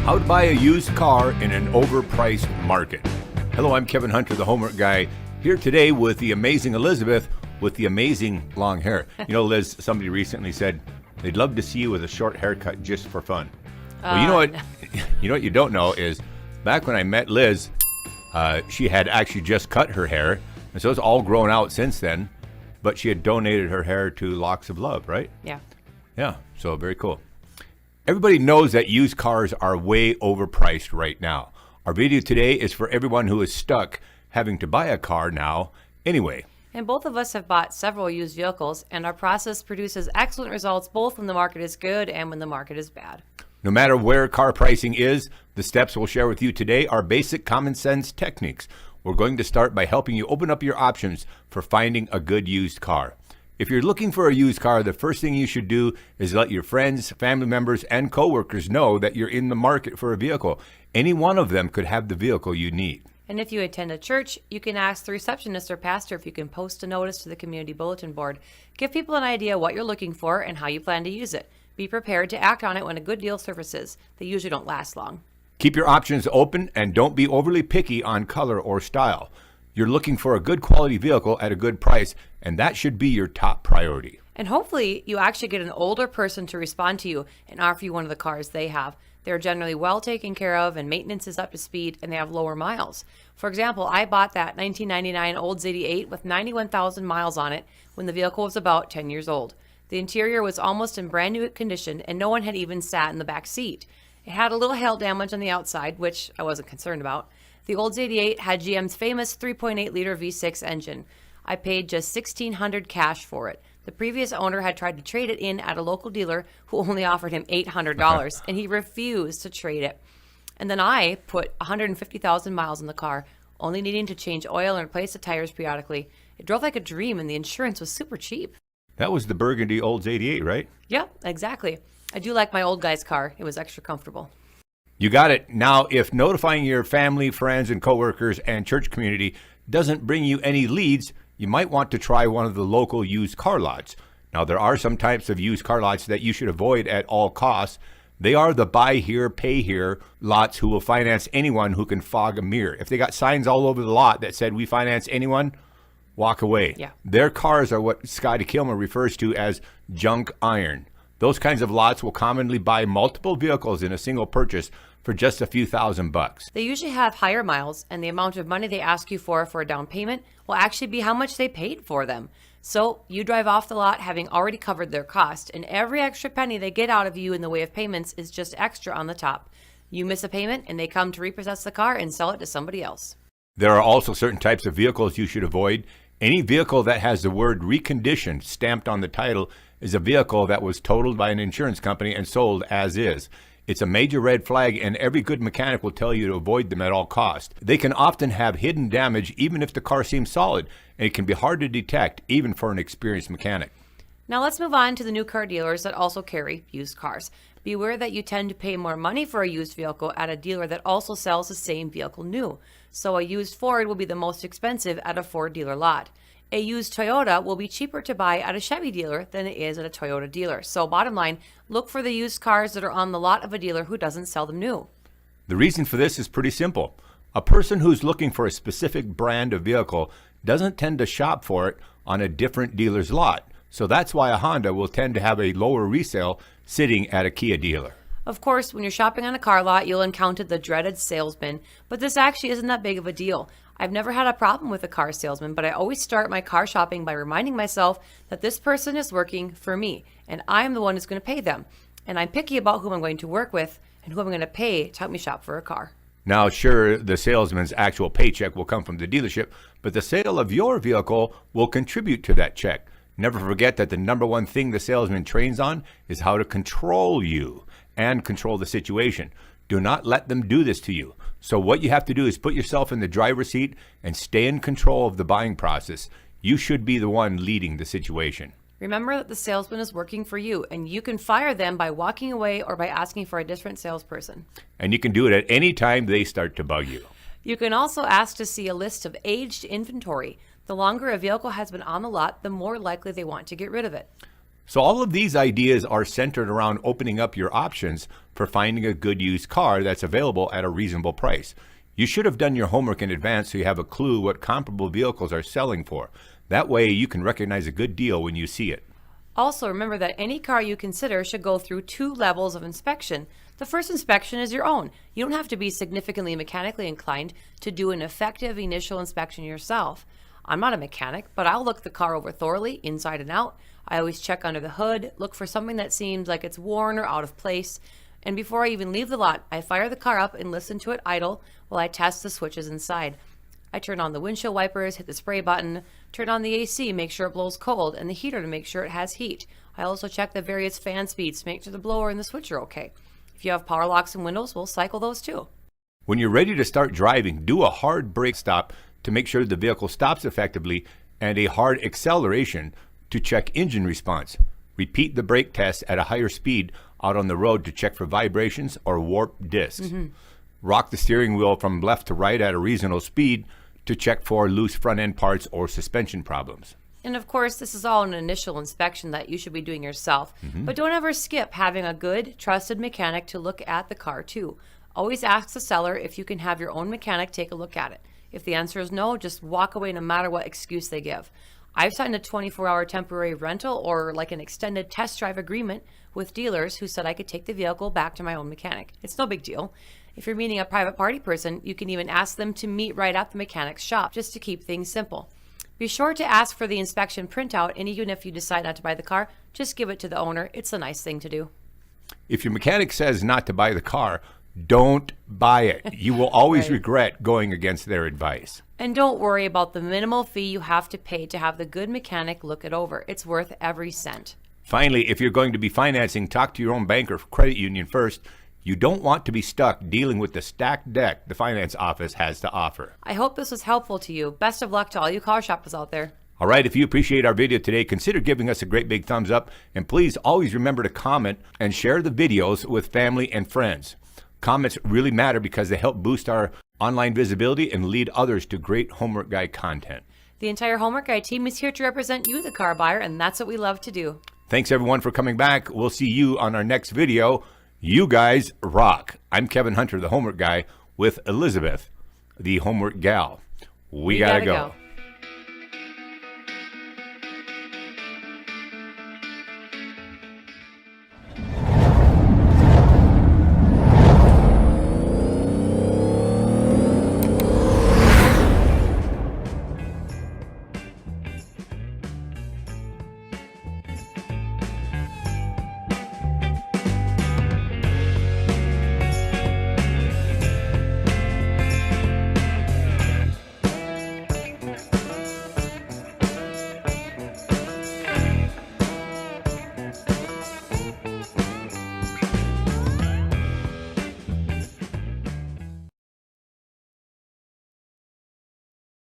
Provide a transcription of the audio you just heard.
How to buy a used car in an overpriced market. Hello, I'm Kevin Hunter, the homework guy, here today with the amazing Elizabeth with the amazing long hair. You know, Liz, somebody recently said they'd love to see you with a short haircut just for fun. Well, you know what? You know what you don't know is back when I met Liz, she had actually just cut her hair, and so it's all grown out since then. But she had donated her hair to Locks of Love, right? Yeah. Yeah. So very cool. Everybody knows that used cars are way overpriced right now. Our video today is for everyone who is stuck having to buy a car now anyway. And both of us have bought several used vehicles, and our process produces excellent results both when the market is good and when the market is bad. No matter where car pricing is, the steps we'll share with you today are basic common sense techniques. We're going to start by helping you open up your options for finding a good used car. If you're looking for a used car, the first thing you should do is let your friends, family members, and coworkers know that you're in the market for a vehicle. Any one of them could have the vehicle you need. And if you attend a church, you can ask the receptionist or pastor if you can post a notice to the community bulletin board. Give people an idea what you're looking for and how you plan to use it. Be prepared to act on it when a good deal surfaces. They usually don't last long. Keep your options open and don't be overly picky on color or style. You're looking for a good quality vehicle at a good price, and that should be your top priority. And hopefully you actually get an older person to respond to you and offer you one of the cars they have. They're generally well taken care of and maintenance is up to speed and they have lower miles. For example, I bought that 1999 Olds 88 with 91,000 miles on it when the vehicle was about 10 years old. The interior was almost in brand new condition and no one had even sat in the back seat. It had a little hail damage on the outside, which I wasn't concerned about. The Olds 88 had GM's famous 3.8-liter V6 engine. I paid just $1,600 cash for it. The previous owner had tried to trade it in at a local dealer who only offered him $800, and he refused to trade it. And then I put 150,000 miles in the car, only needing to change oil and replace the tires periodically. It drove like a dream, and the insurance was super cheap. That was the burgundy Olds 88, right? Yeah, exactly. I do like my old guy's car. It was extra comfortable. You got it. Now, if notifying your family, friends, and coworkers and church community doesn't bring you any leads, you might want to try one of the local used car lots. Now, there are some types of used car lots that you should avoid at all costs. They are the buy here, pay here lots who will finance anyone who can fog a mirror. If they got signs all over the lot that said, "We finance anyone," walk away. Yeah. Their cars are what Scotty Kilmer refers to as junk iron. Those kinds of lots will commonly buy multiple vehicles in a single purchase for just a few $1,000s. They usually have higher miles, and the amount of money they ask you for a down payment will actually be how much they paid for them. So you drive off the lot having already covered their cost, and every extra penny they get out of you in the way of payments is just extra on the top. You miss a payment, and they come to repossess the car and sell it to somebody else. There are also certain types of vehicles you should avoid. Any vehicle that has the word reconditioned stamped on the title is a vehicle that was totaled by an insurance company and sold as is. It's a major red flag, and every good mechanic will tell you to avoid them at all costs. They can often have hidden damage even if the car seems solid, and it can be hard to detect even for an experienced mechanic. Now let's move on to the new car dealers that also carry used cars. Beware that you tend to pay more money for a used vehicle at a dealer that also sells the same vehicle new. So a used Ford will be the most expensive at a Ford dealer lot. A used Toyota will be cheaper to buy at a Chevy dealer than it is at a Toyota dealer. So bottom line, look for the used cars that are on the lot of a dealer who doesn't sell them new. The reason for this is pretty simple. A person who's looking for a specific brand of vehicle doesn't tend to shop for it on a different dealer's lot. So that's why a Honda will tend to have a lower resale sitting at a Kia dealer. Of course, when you're shopping on a car lot, you'll encounter the dreaded salesman, but this actually isn't that big of a deal. I've never had a problem with a car salesman, but I always start my car shopping by reminding myself that this person is working for me, and I'm the one who's going to pay them. And I'm picky about who I'm going to work with and who I'm going to pay to help me shop for a car. Now, sure, the salesman's actual paycheck will come from the dealership, but the sale of your vehicle will contribute to that check. Never forget that the number one thing the salesman trains on is how to control you and control the situation. Do not let them do this to you. So what you have to do is put yourself in the driver's seat and stay in control of the buying process. You should be the one leading the situation. Remember that the salesman is working for you, and you can fire them by walking away or by asking for a different salesperson. And you can do it at any time they start to bug you. You can also ask to see a list of aged inventory. The longer a vehicle has been on the lot, the more likely they want to get rid of it. So all of these ideas are centered around opening up your options for finding a good used car that's available at a reasonable price. You should have done your homework in advance so you have a clue what comparable vehicles are selling for. That way you can recognize a good deal when you see it. Also, remember that any car you consider should go through 2 levels of inspection. The first inspection is your own. You don't have to be significantly mechanically inclined to do an effective initial inspection yourself. I'm not a mechanic, but I'll look the car over thoroughly, inside and out. I always check under the hood, look for something that seems like it's worn or out of place. And before I even leave the lot, I fire the car up and listen to it idle while I test the switches inside. I turn on the windshield wipers, hit the spray button, turn on the AC, make sure it blows cold, and the heater to make sure it has heat. I also check the various fan speeds to make sure the blower and the switch are okay. If you have power locks and windows, we'll cycle those too. When you're ready to start driving, do a hard brake stop to make sure the vehicle stops effectively and a hard acceleration to check engine response. Repeat the brake test at a higher speed out on the road to check for vibrations or warped discs. Rock the steering wheel from left to right at a reasonable speed to check for loose front end parts or suspension problems. And of course, this is all an initial inspection that you should be doing yourself. But don't ever skip having a good, trusted mechanic to look at the car too. Always ask the seller if you can have your own mechanic take a look at it. If the answer is no, just walk away no matter what excuse they give. I've signed a 24-hour temporary rental or like an extended test drive agreement with dealers who said I could take the vehicle back to my own mechanic. It's no big deal. If you're meeting a private party person, you can even ask them to meet right at the mechanic's shop just to keep things simple. Be sure to ask for the inspection printout, and even if you decide not to buy the car, just give it to the owner. It's a nice thing to do. If your mechanic says not to buy the car, don't buy it. You will always Right. regret going against their advice. And don't worry about the minimal fee you have to pay to have the good mechanic look it over. It's worth every cent. Finally, if you're going to be financing, talk to your own bank or credit union first. You don't want to be stuck dealing with the stacked deck the finance office has to offer. I hope this was helpful to you. Best of luck to all you car shoppers out there. All right, if you appreciate our video today, consider giving us a great big thumbs up. And please always remember to comment and share the videos with family and friends. Comments really matter because they help boost our online visibility and lead others to great Homework Guy content. The entire Homework Guy team is here to represent you, the car buyer, and that's what we love to do. Thanks everyone for coming back. We'll see you on our next video. You guys rock. I'm Kevin Hunter, the Homework Guy, with Elizabeth, the Homework Gal. We gotta go.